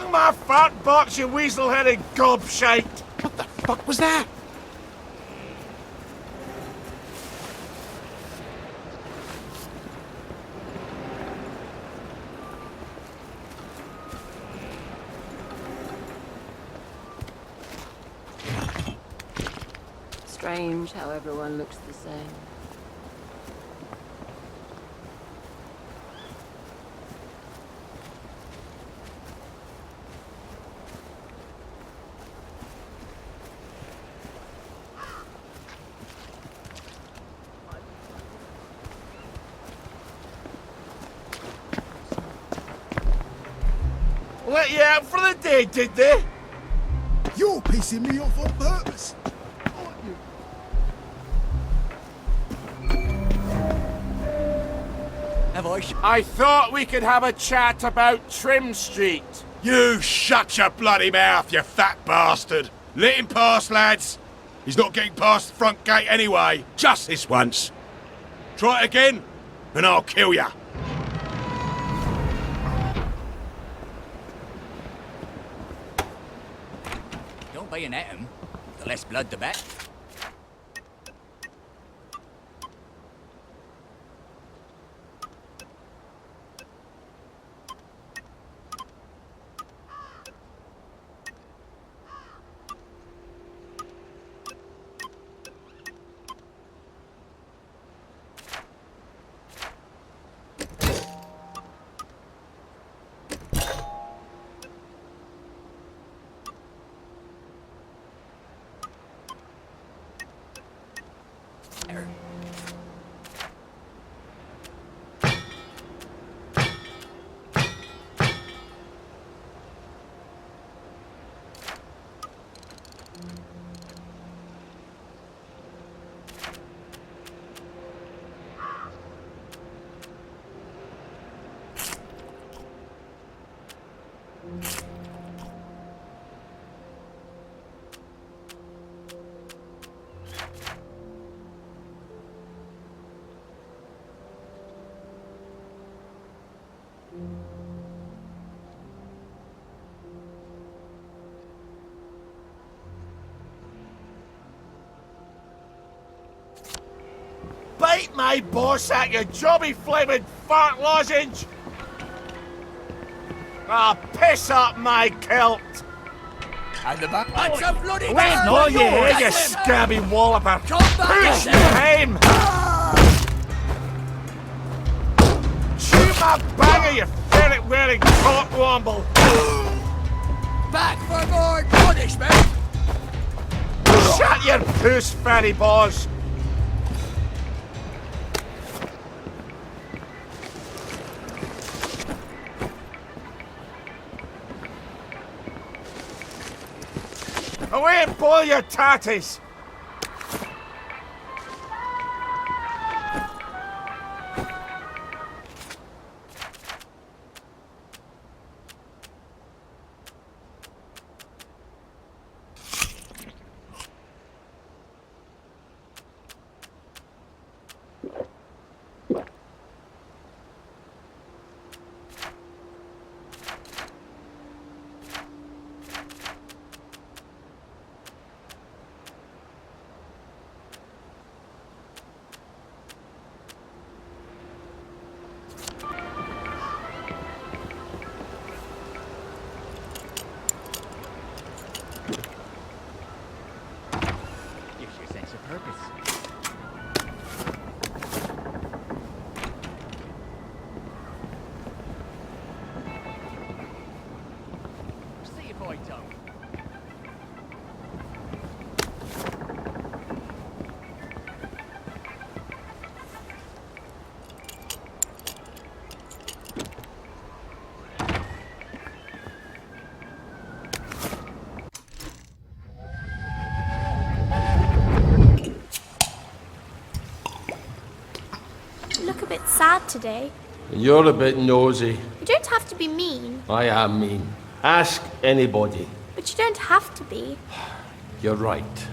Bang my fat box, you weasel-headed gobshite! What the fuck was that? Strange how everyone looks the same. Let you out for the day, did they? You're pissing me off on purpose. I thought we could have a chat about Trim Street. You shut your bloody mouth, you fat bastard! Let him pass, lads. He's not getting past the front gate anyway. Just this once. Try it again, and I'll kill ya. Don't bayonet him. The less blood, the better. Bite my boss at you jobby flaming fart lozenge! Ah, piss up my kilt! And the back. That's a bloody Wait, no, you hear, you scabby walloper! Push you home! Shoot my banger, you ferret-wearing cockwomble! Back for more punishment! Shut your puss, fanny boss! Away and boil your tatties! Gives you a sense of purpose. See if I don't. You look a bit sad today. You're a bit nosy. You don't have to be mean, I am mean. Ask anybody. but you don't have to be. You're right.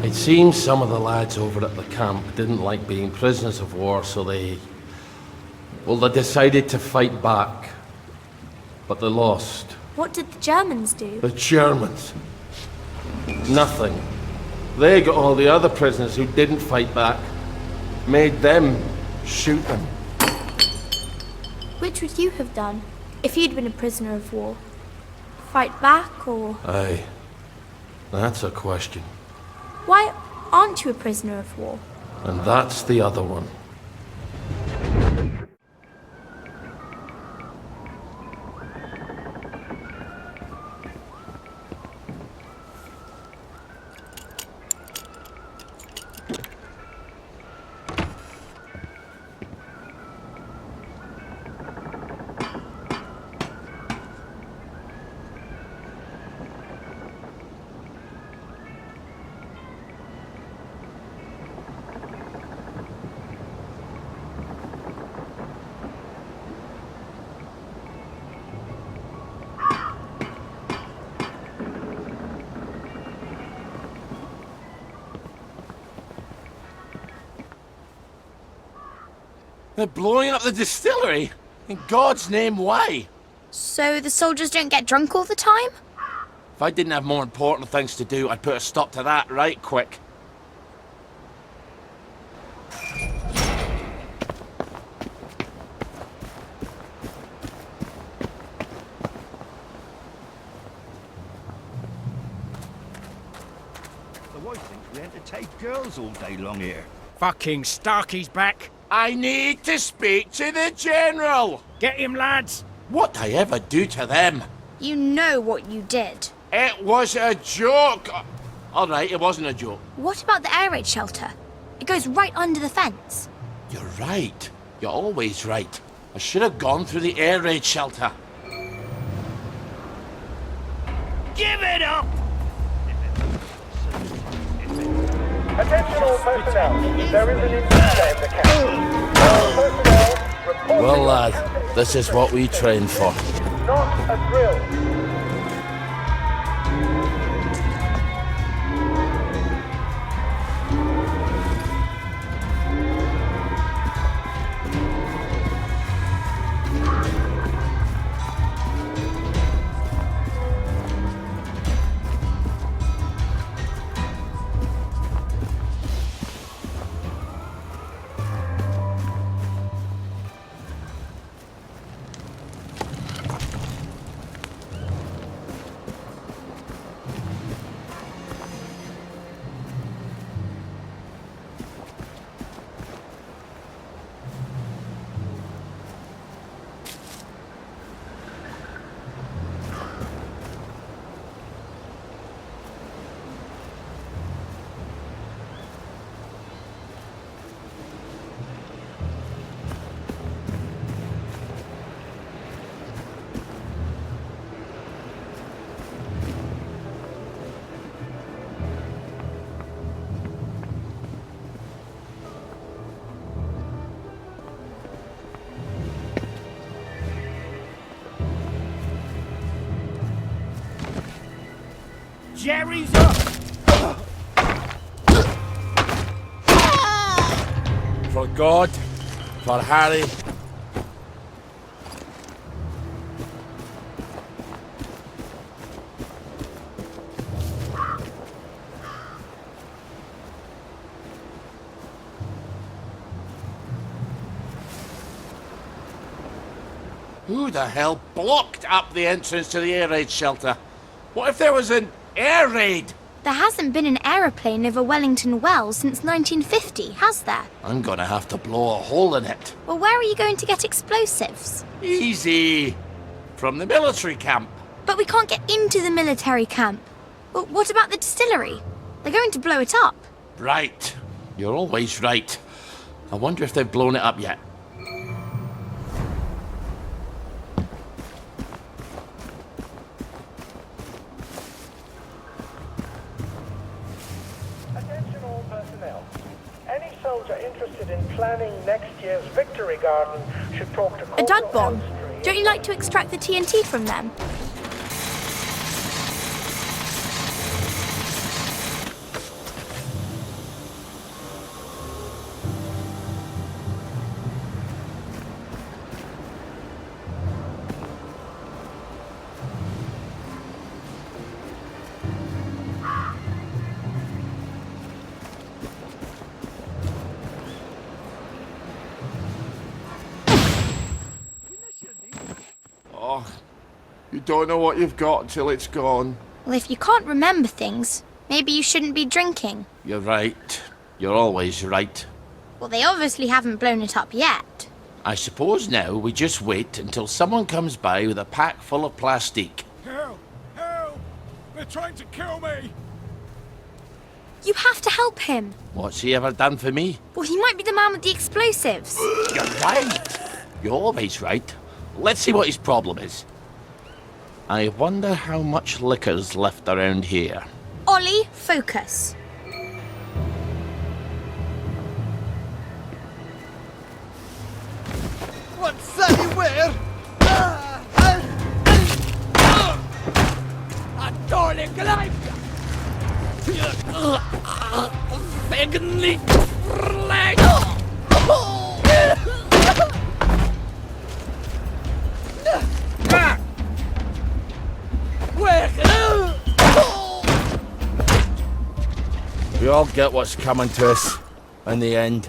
It seems some of the lads over at the camp didn't like being prisoners of war, so they decided to fight back. but they lost. What did the Germans do? The Germans. Nothing. They got all the other prisoners who didn't fight back. Made them shoot them. Which would you have done if you'd been a prisoner of war? Fight back or... Aye. That's a question. Why aren't you a prisoner of war? And that's the other one. They're blowing up the distillery? In God's name, why? So the soldiers don't get drunk all the time? If I didn't have more important things to do, I'd put a stop to that right quick. The wife thinks we entertain girls all day long here. Fucking Starkey's back. I need to speak to the General! Get him, lads. What'd I ever do to them? You know what you did. It was a joke! Alright, it wasn't a joke. What about the air raid shelter? It goes right under the fence. You're right. You're always right. I should have gone through the air raid shelter. Give it up! Attention all personnel. There is an intruder in the camp. All personnel report Well, lad, this is what we trained for. not a drill. Jerry's up! For God, for Harry. Who the hell blocked up the entrance to the air raid shelter? What if there was an air raid? There hasn't been an aeroplane over Wellington Wells since 1950, has there? I'm gonna have to blow a hole in it. Well, where are you going to get explosives? Easy. From the military camp. But we can't get into the military camp. Well, what about the distillery? They're going to blow it up. Right. You're always right. I wonder if they've blown it up yet. Attention all personnel. Any soldier interested in planning next year's Victory Garden should talk to A Corporal dud bomb? Elstree. Don't you like to extract the TNT from them? You don't know what you've got till it's gone. Well, if you can't remember things, maybe you shouldn't be drinking. You're right. You're always right. Well, they obviously haven't blown it up yet. I suppose now we just wait until someone comes by with a pack full of plastique. Help! Help! They're trying to kill me! You have to help him. What's he ever done for me? Well, he might be the man with the explosives. You're right. You're always right. Let's see what his problem is. I wonder how much liquor's left around here. Ollie, focus. What's anywhere? Dårlig life! Egentlig leg! We all get what's coming to us in the end.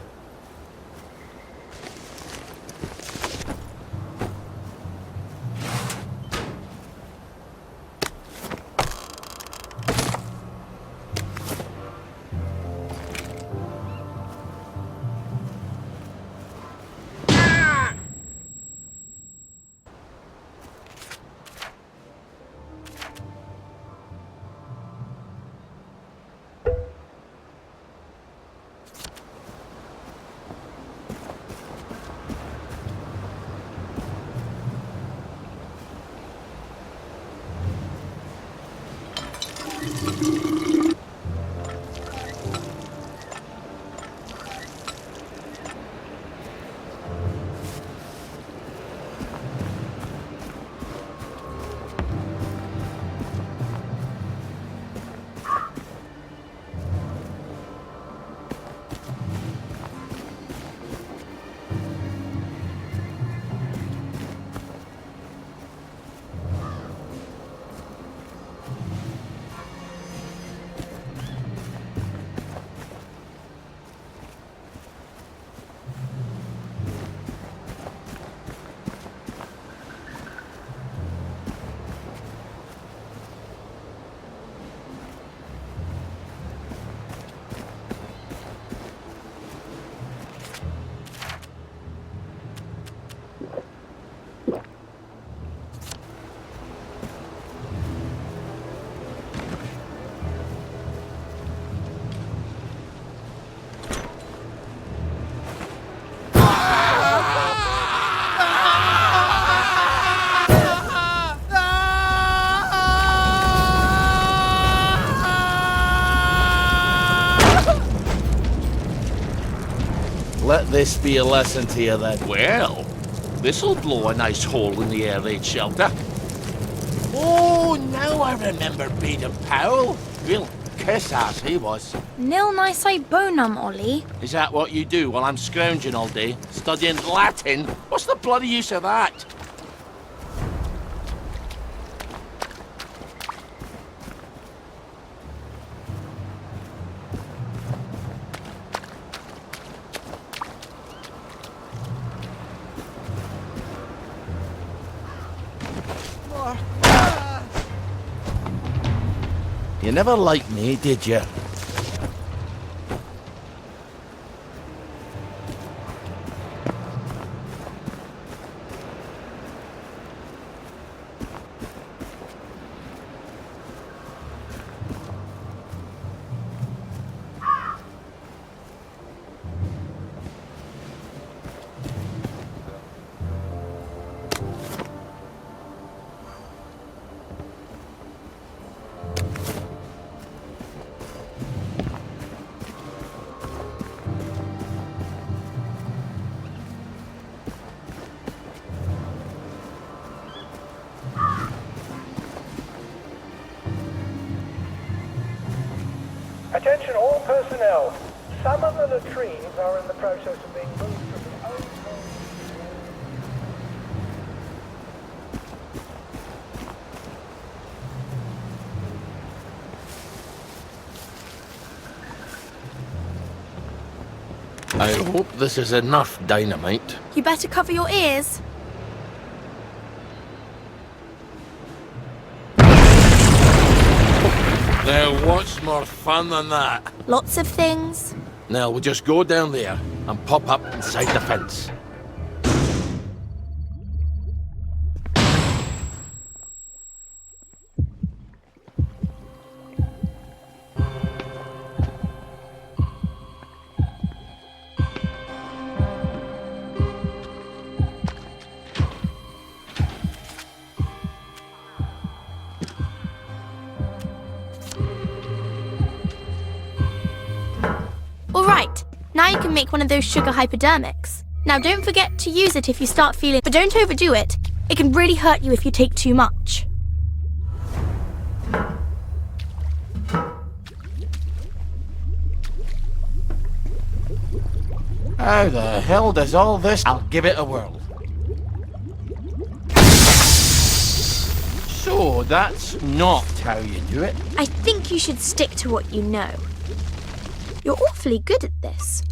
Let this be a lesson to you then. Well, this'll blow a nice hole in the air raid shelter. Oh, now I remember Baden Powell. Real kiss-ass he was. Nil nisi bonum, Ollie. Is that what you do while I'm scrounging all day? Studying Latin? What's the bloody use of that? You never liked me, did you? Attention all personnel. Some of the latrines are in the process of being moved from the old home. I hope this is enough dynamite. You better cover your ears. Now, what's more fun than that? Lots of things. Now, we'll just go down there and pop up inside the fence. Alright, now you can make one of those sugar hypodermics. Now don't forget to use it if you start feeling, but don't overdo it. It can really hurt you if you take too much. How the hell does all this? I'll give it a whirl. So, that's not how you do it. I think you should stick to what you know. You're awfully good at this.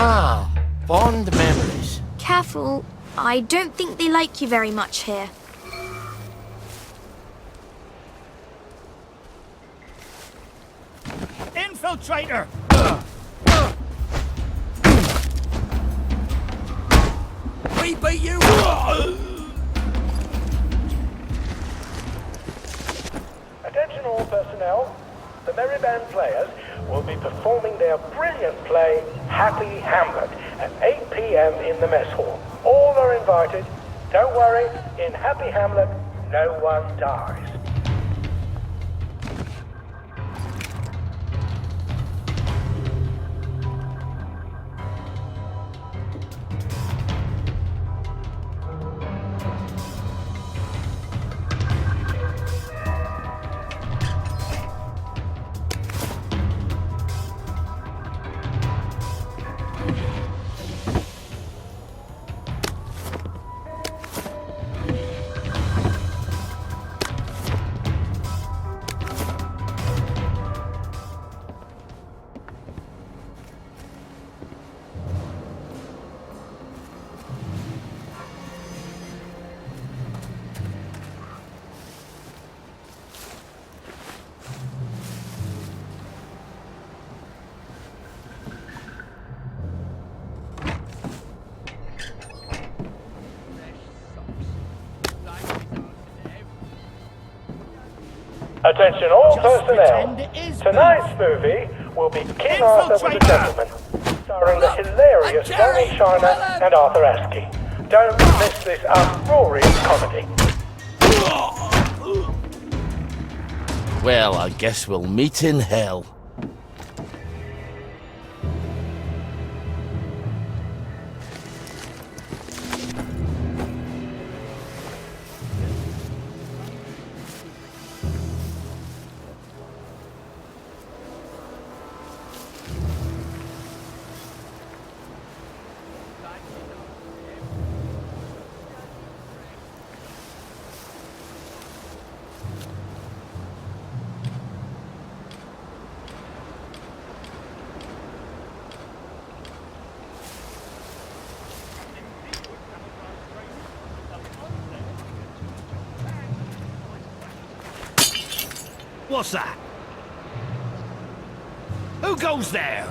Ah, fond memories. Careful, I don't think they like you very much here. Infiltrator! We beat you! Attention all personnel. The Merry Band players will be performing their brilliant play, Happy Hamlet, at 8 p.m. in the mess hall. All are invited. Don't worry, in Happy Hamlet, no one dies. Attention all personnel. Tonight's movie will be King Arthur was a Gentleman, starring the hilarious Ronnie China and Arthur Askey. Don't miss this uproarious comedy. Well, I guess we'll meet in hell. What's that? Who goes there?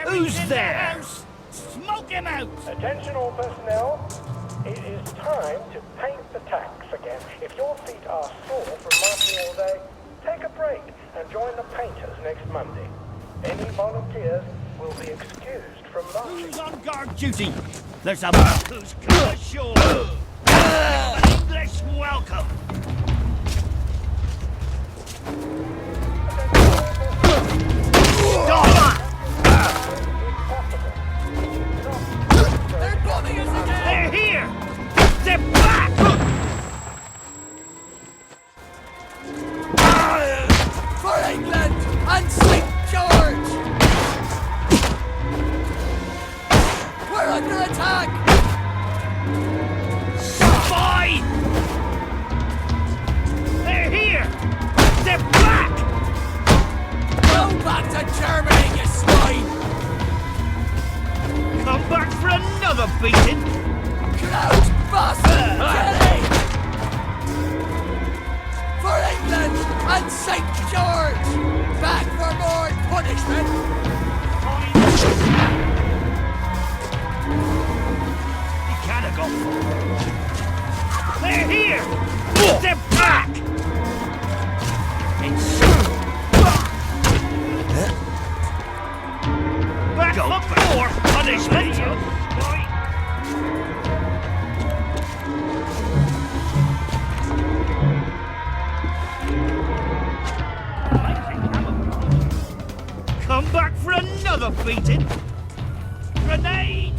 Who's there? Smoke him out! Attention all personnel. It is time to paint the tacks again. If your feet are sore from marching all day, take a break and join the painters next Monday. Any volunteers will be excused from marching. Who's on guard duty? There's a monk who's come ashore. An English welcome. They're bombing us again! They're here! They're back! For England and St. George! We're under attack! Spy! They're here! They're back! Go back to Germany, you swine! Come back for another beating! Crouch, bastard! Jenny! For England and St. George! Back for more punishment! He can't have gone far. They're here! They're back! It's... Back for more punishment! Come back for another beating! Grenade!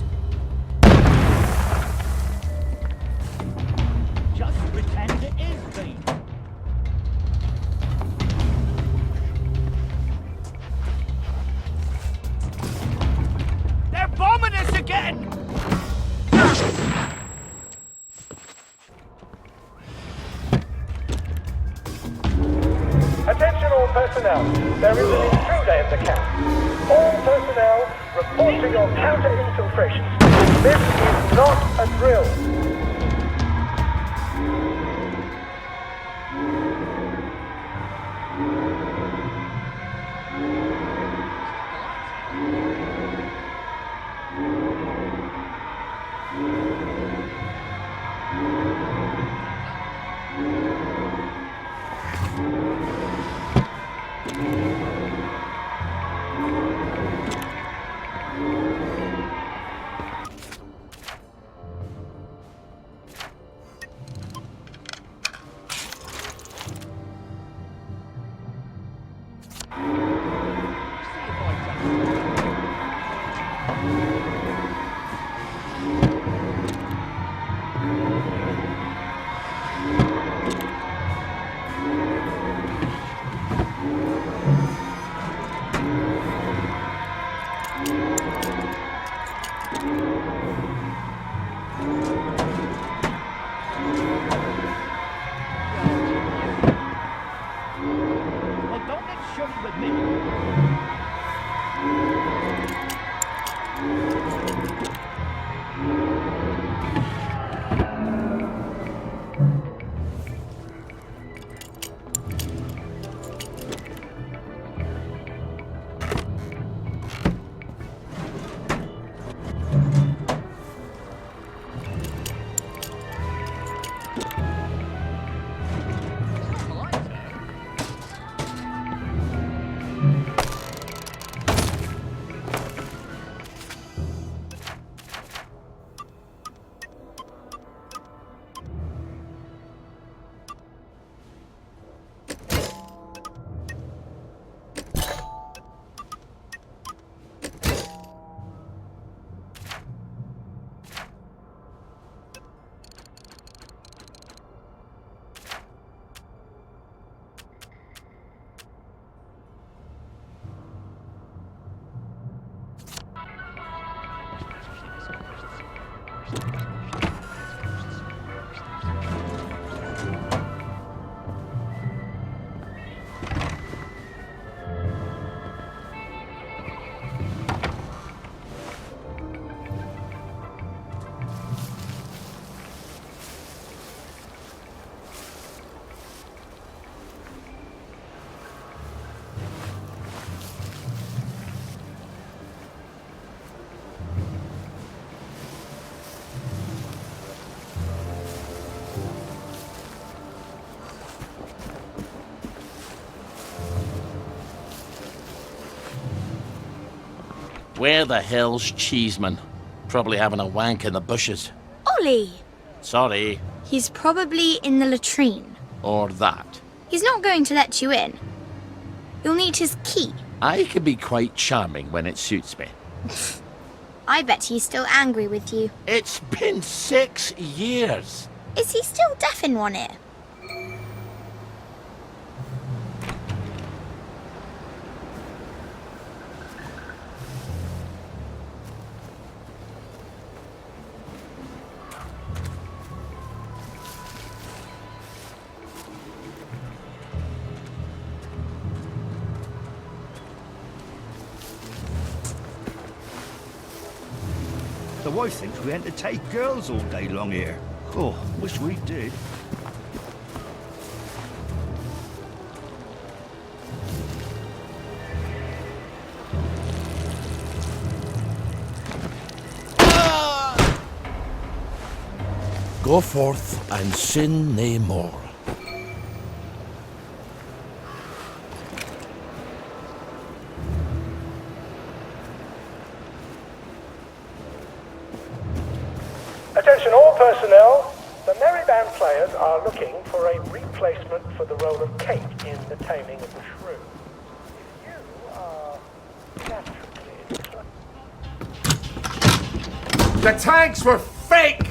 Just pretend it is me. They're bombing us again! Attention all personnel, there is an intruder in the camp. All personnel, report to your counter-infiltration station. This is not a drill. Well, don't get shook with me. Where the hell's Cheeseman? Probably having a wank in the bushes. Ollie! Sorry. He's probably in the latrine. Or that. He's not going to let you in. You'll need his key. I can be quite charming when it suits me. I bet he's still angry with you. It's been 6 years. Is he still deaf in one ear? The wife thinks we entertain girls all day long here. Oh, wish we did. Go forth and sin nae more. Attention all personnel. The Merry Band players are looking for a replacement for the role of Kate in The Taming of the Shrew. If you are naturally... The tanks were fake!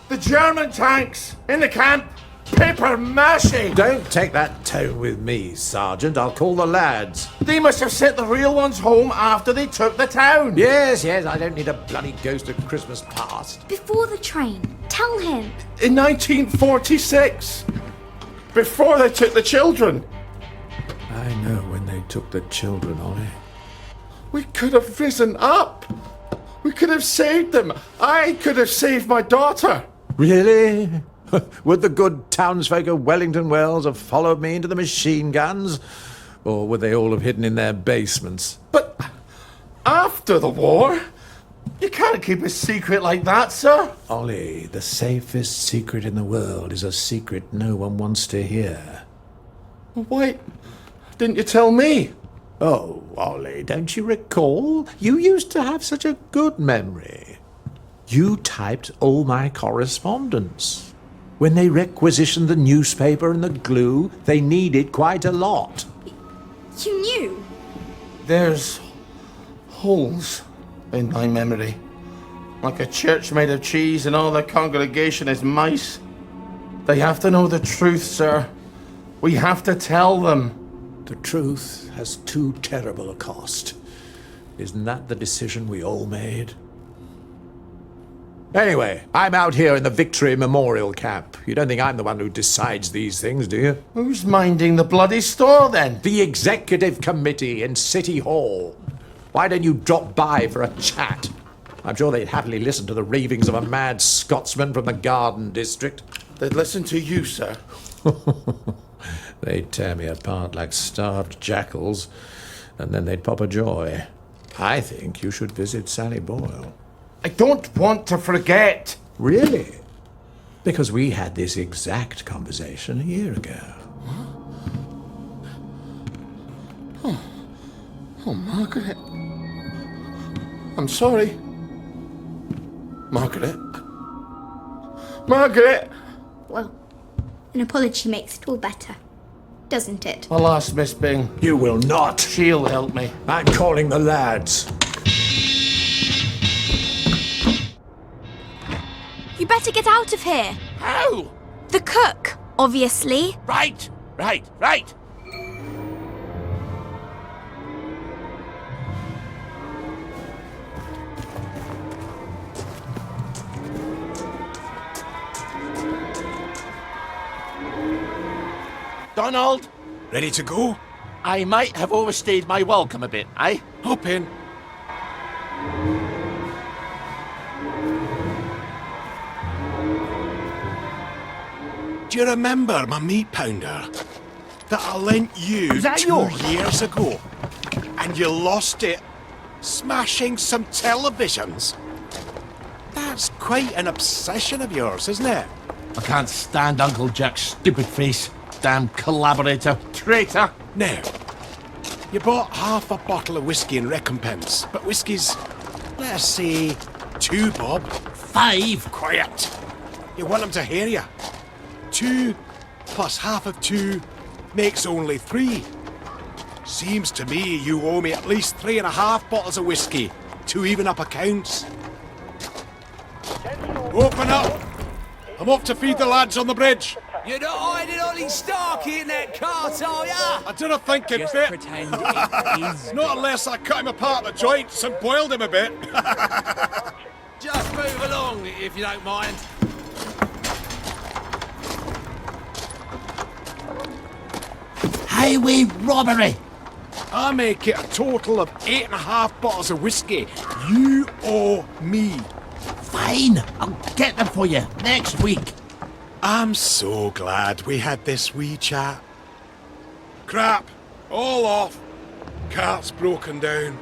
The German tanks in the camp! Paper mache! Don't take that tone with me, Sergeant. I'll call the lads. They must have sent the real ones home after they took the town. Yes, I don't need a bloody ghost of Christmas past. Before the train. Tell him. In 1946. Before they took the children. I know when they took the children, Ollie. We could have risen up. We could have saved them. I could have saved my daughter. Really? Would the good townsfolk of Wellington Wells have followed me into the machine guns? Or would they all have hidden in their basements? But after the war, you can't keep a secret like that, sir. Ollie, the safest secret in the world is a secret no one wants to hear. Why didn't you tell me? Oh, Ollie, don't you recall? You used to have such a good memory. You typed all my correspondence. When they requisitioned the newspaper and the glue, they needed quite a lot. You knew? There's holes in my memory. Like a church made of cheese and all the congregation is mice. They have to know the truth, sir. We have to tell them. The truth has too terrible a cost. Isn't that the decision we all made? Anyway, I'm out here in the Victory Memorial Camp. You don't think I'm the one who decides these things, do you? Who's minding the bloody store, then? The Executive Committee in City Hall. Why don't you drop by for a chat? I'm sure they'd happily listen to the ravings of a mad Scotsman from the Garden District. They'd listen to you, sir. They'd tear me apart like starved jackals, and then they'd pop a joy. I think you should visit Sally Boyle. I don't want to forget. Really? Because we had this exact conversation a year ago. Oh, Margaret. I'm sorry. Margaret. Margaret! Well, an apology makes it all better, doesn't it? I'll ask Miss Bing. You will not. She'll help me. I'm calling the lads. You better get out of here. How? The cook, obviously. Right. Donald, Ready to go? I might have overstayed my welcome a bit, eh? Hop in. Do you remember my meat pounder that I lent you Is that 2 yours? years ago? And you lost it smashing some televisions? That's quite an obsession of yours, isn't it? I can't stand Uncle Jack's stupid face. Damn collaborator. Traitor. Now, You bought half a bottle of whiskey in recompense, but whiskey's, let's say, 2 bob. 5. Quiet. You want them to hear you. 2 plus half of 2 makes only 3. Seems to me you owe me at least 3.5 bottles of whiskey to even up accounts. Open up! I'm off to feed the lads on the bridge. You're not hiding Ollie Starkey in that cart, are ya? I didn't think it Just fit. pretend it is. Not unless I cut him apart at the joints and boiled him a bit. Just move along, if you don't mind. Highway robbery. I make it a total of 8.5 bottles of whiskey. You owe me. Fine. I'll get them for you next week. I'm so glad we had this wee chat. Crap. All off. Cart's broken down.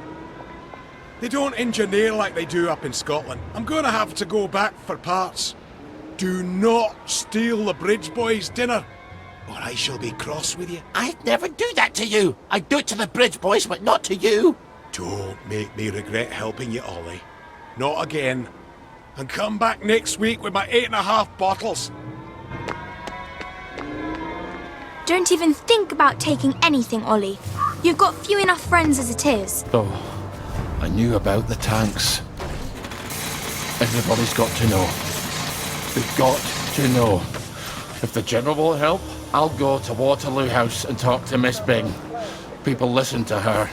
They don't engineer like they do up in Scotland. I'm gonna have to go back for parts. Do not steal the Bridge Boys' dinner, or I shall be cross with you. I'd never do that to you. I'd do it to the Bridge Boys, but not to you. Don't make me regret helping you, Ollie. Not again. And come back next week with my 8.5 bottles. Don't even think about taking anything, Ollie. You've got few enough friends as it is. Oh, I knew about the tanks. Everybody's got to know. They've got to know. If the General will help, I'll go to Waterloo House and talk to Miss Bing. People listen to her.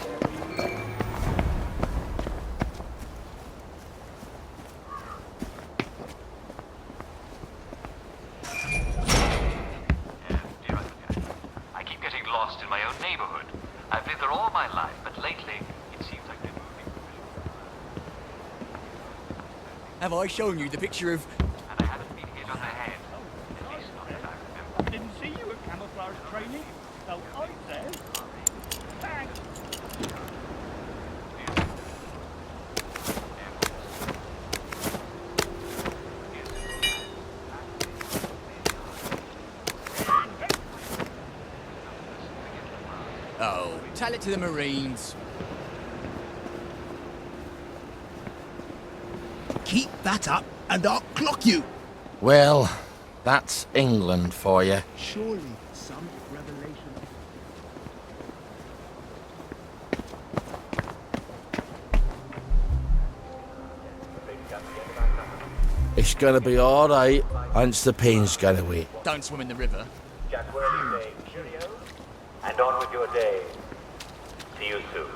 I keep getting lost in my own neighborhood. I've lived there all my life, but lately it seems like they're moving. Have I shown you the picture of... And I haven't been hit on the head. At least not that I remember. Didn't see you at camouflage training. So I said, thanks. Oh, tell it to the Marines. Keep that up and I'll clock you. Well, that's England for you. Surely some revelation. It's gonna be all right once the pain's gone away. Don't swim in the river. Jack Worthy saying cheerio, and on with your day. See you soon.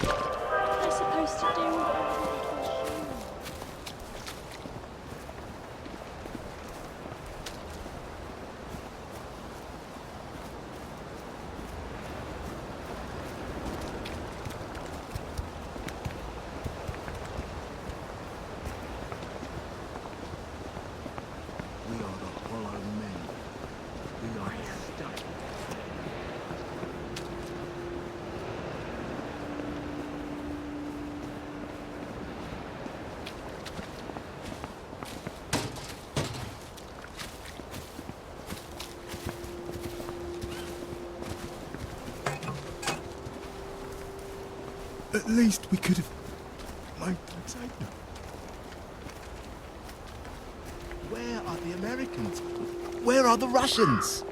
What am I supposed to do? We are the hollow men. We are stuck. At least we could have flown outside them. Where are the Americans? Where are the Russians?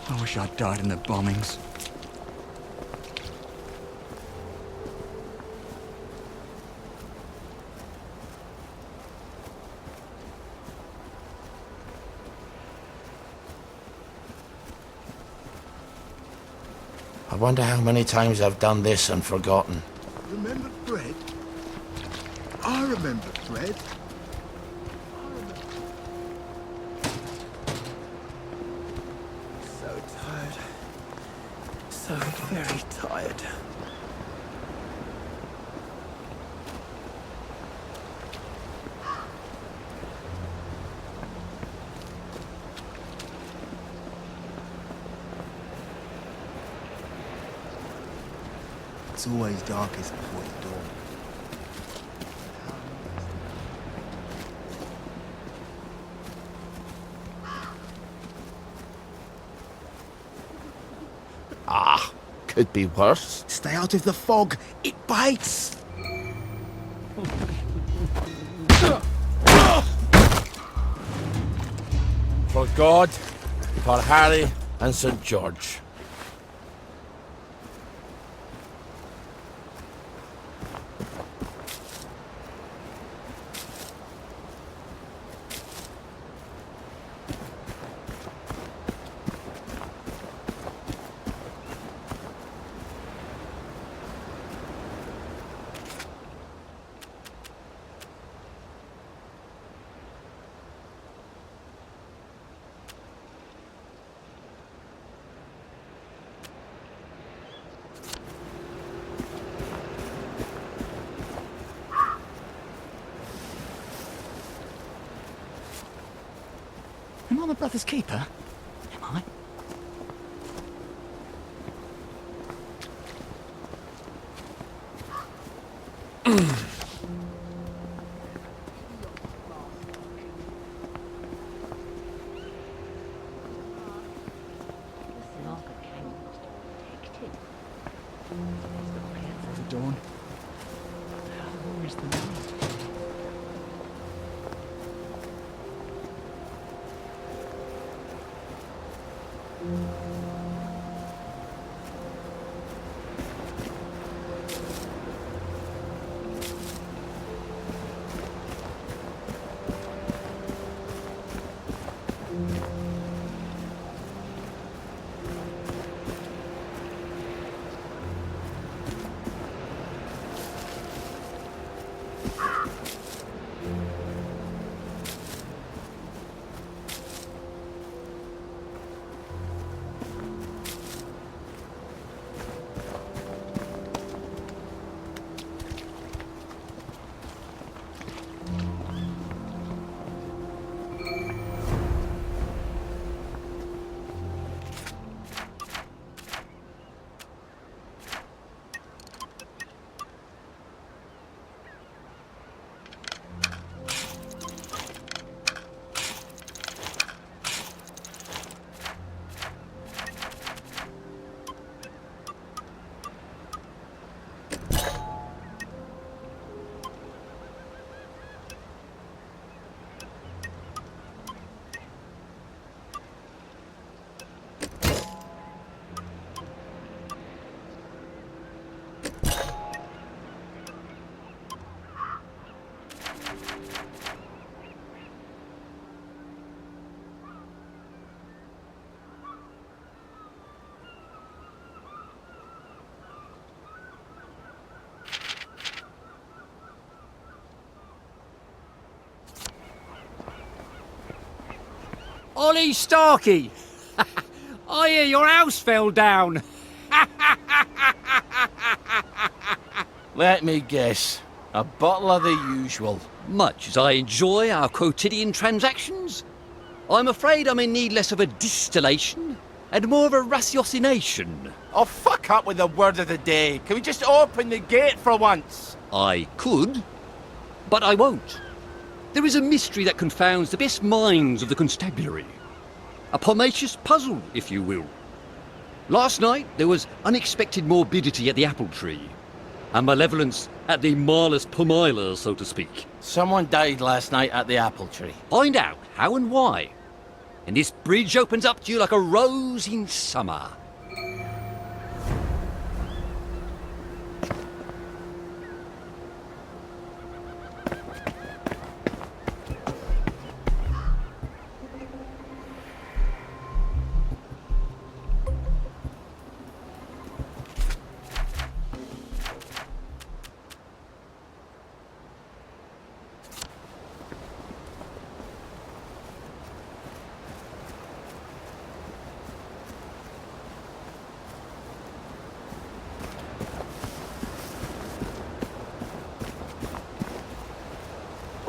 I wish I'd died in the bombings. I wonder how many times I've done this and forgotten. Remember Fred? I remember Fred. So tired. So very tired. It's always darkest before the dawn. Ah, could be worse. Stay out of the fog. It bites. For God, for Harry and St. George. Am I my brother's keeper? Am I? For the dawn. Where is the night? Ollie Starkey! I hear your house fell down. Let me guess. A bottle of the usual. Much as I enjoy our quotidian transactions, I'm afraid I'm in need less of a distillation and more of a ratiocination. Oh, fuck up with the word of the day. Can we just open the gate for once? I could, but I won't. There is a mystery that confounds the best minds of the constabulary. A pomacious puzzle, if you will. Last night, there was unexpected morbidity at the apple tree, and malevolence at the Marlus Pomiler, so to speak. Someone died last night at the apple tree. Find out how and why, and this bridge opens up to you like a rose in summer.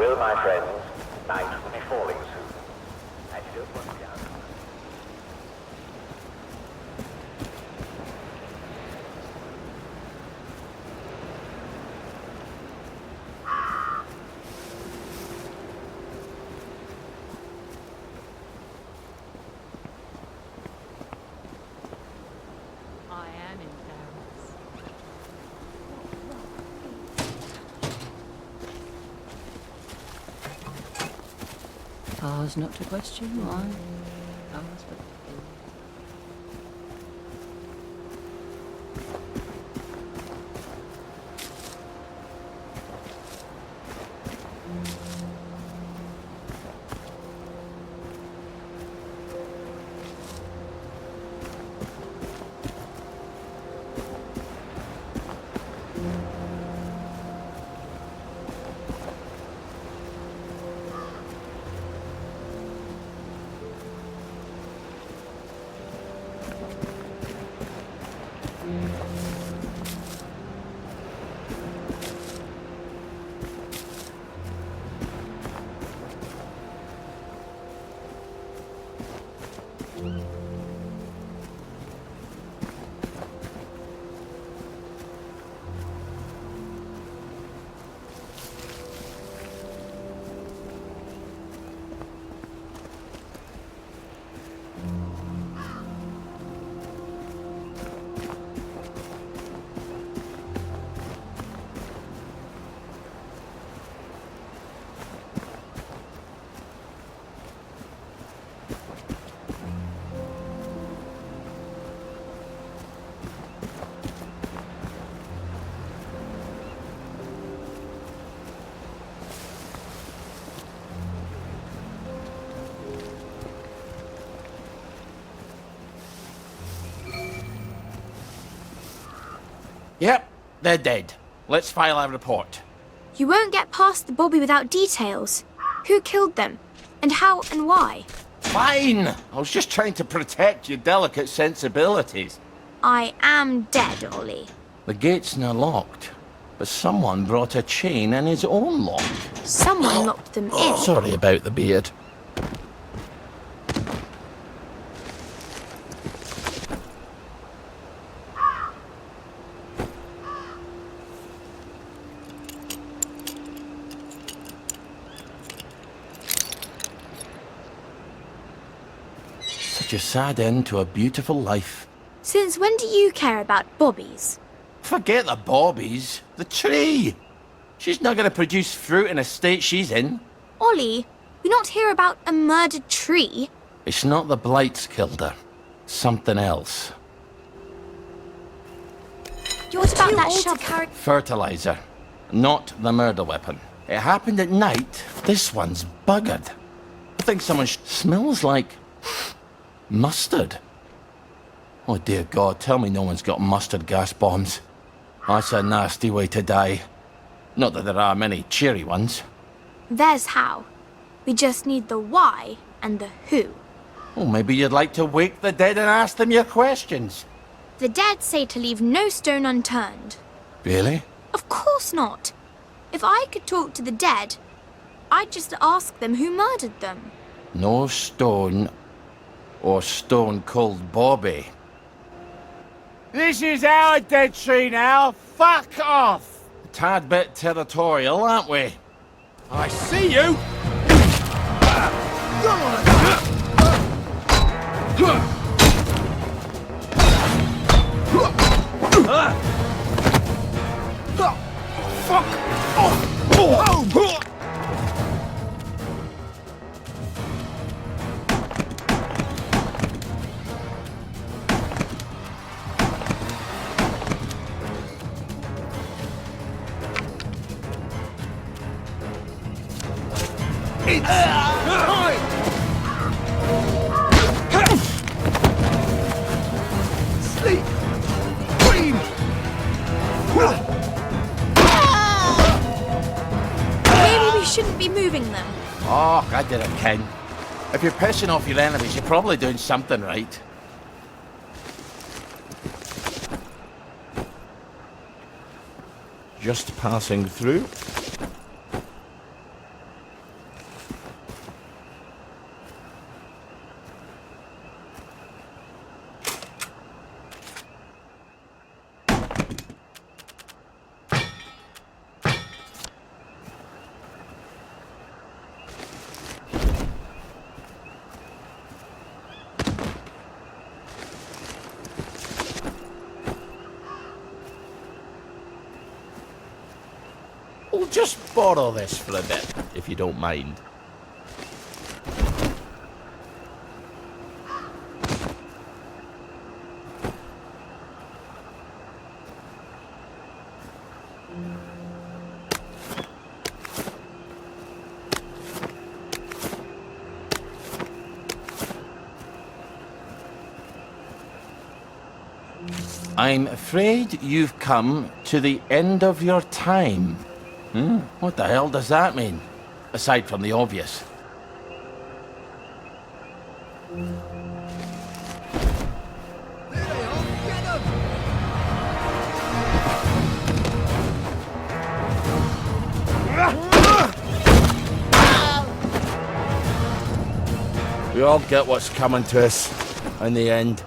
Well, my friends, night will be falling soon. And you don't want to be out. I am in Paris. Ours not to question why. Ours but to kill. Yep, they're dead. Let's file our report. You won't get past the Bobby without details. Who killed them? And how and why? Fine! I was just trying to protect your delicate sensibilities. I am dead, Ollie. The gate's now locked, but someone brought a chain and his own lock. Someone locked them in. Sorry about the beard. Such a sad end to a beautiful life. Since when do you care about Bobbies? Forget the bobbies. The tree. She's not going to produce fruit in a state she's in. Ollie, we not hear about a murdered tree. It's not the blights killed her. Something else. What about that shovel? Fertilizer. Not the murder weapon. It happened at night. This one's buggered. I think someone smells like mustard. Oh dear God, tell me no one's got mustard gas bombs. That's a nasty way to die. Not that there are many cheery ones. There's how. We just need the why and the who. Oh, maybe you'd like to wake the dead and ask them your questions. The dead say to leave no stone unturned. Really? Of course not. If I could talk to the dead, I'd just ask them who murdered them. No stone or Stone Cold Bobby. This is our dead tree now. Fuck off. A tad bit territorial, aren't we? I see you! Fuck off! Sleep! Dream! Maybe we shouldn't be moving them. Oh, I did it, Ken. If you're pissing off your enemies, you're probably doing something right. Just passing through. We'll just borrow this for a bit, if you don't mind. I'm afraid you've come to the end of your time. What the hell does that mean? Aside from the obvious. We all get what's coming to us in the end.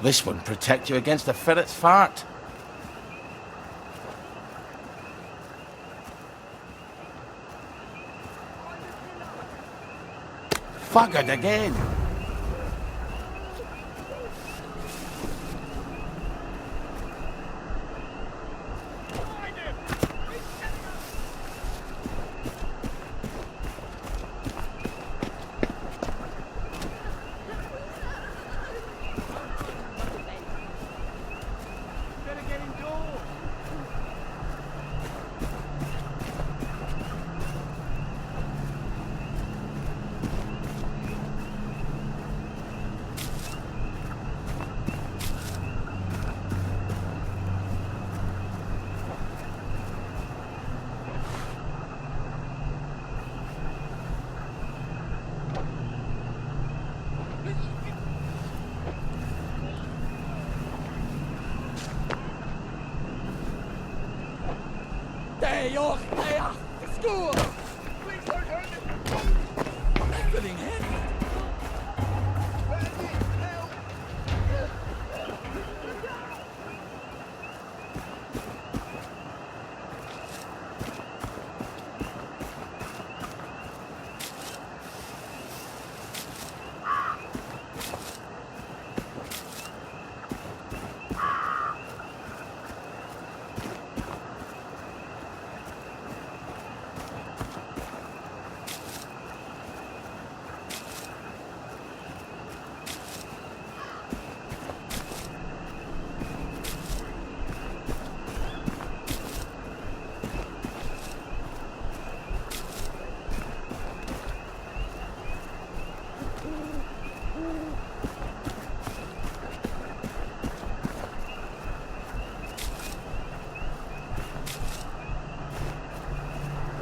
This one protect you against a ferret's fart. Fuck it again.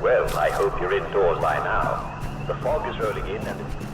Well, I hope you're indoors by now. The fog is rolling in and it's...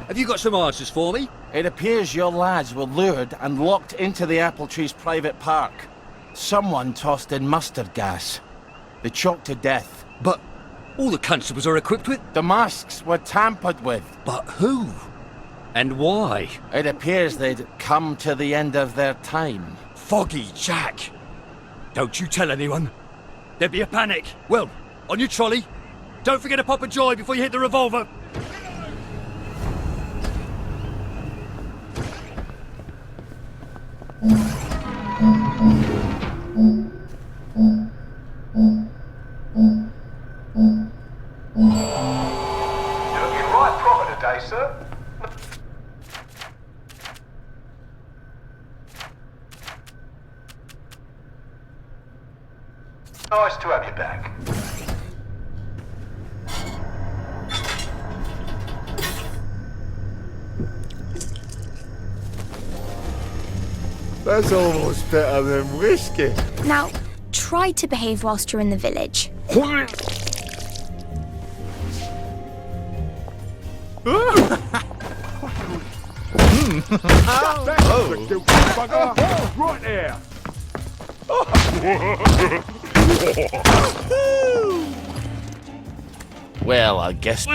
Have you got some answers for me? It appears your lads were lured and locked into the apple tree's private park. Someone tossed in mustard gas. They choked to death. But all the constables are equipped with... The masks were tampered with. But who? And why? It appears they'd come to the end of their time. Foggy Jack! Don't you tell anyone. There'd be a panic. Well, on your trolley. Don't forget to pop a joy before you hit the revolver. You're looking right proper today, sir. Nice to have you back. That's almost better than whiskey. Now, try to behave whilst you're in the village. Right there! Well, I guess.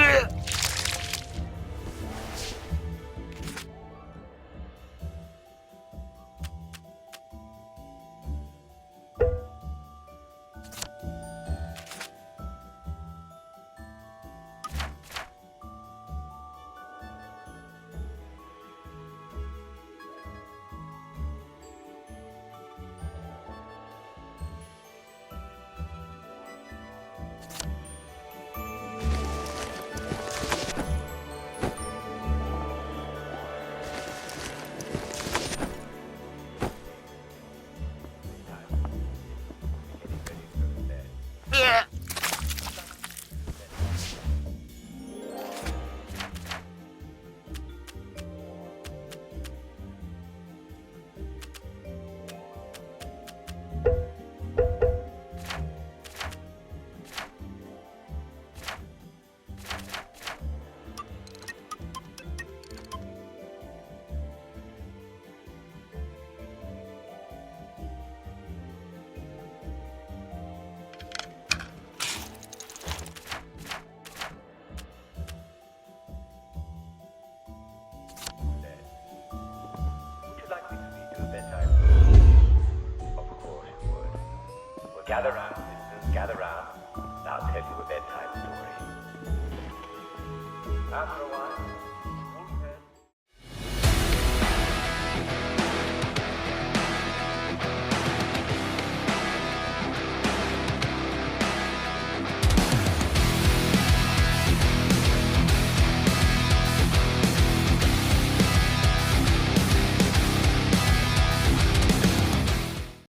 Gather round, sisters, gather round. I'll tell you a bedtime story. After a while,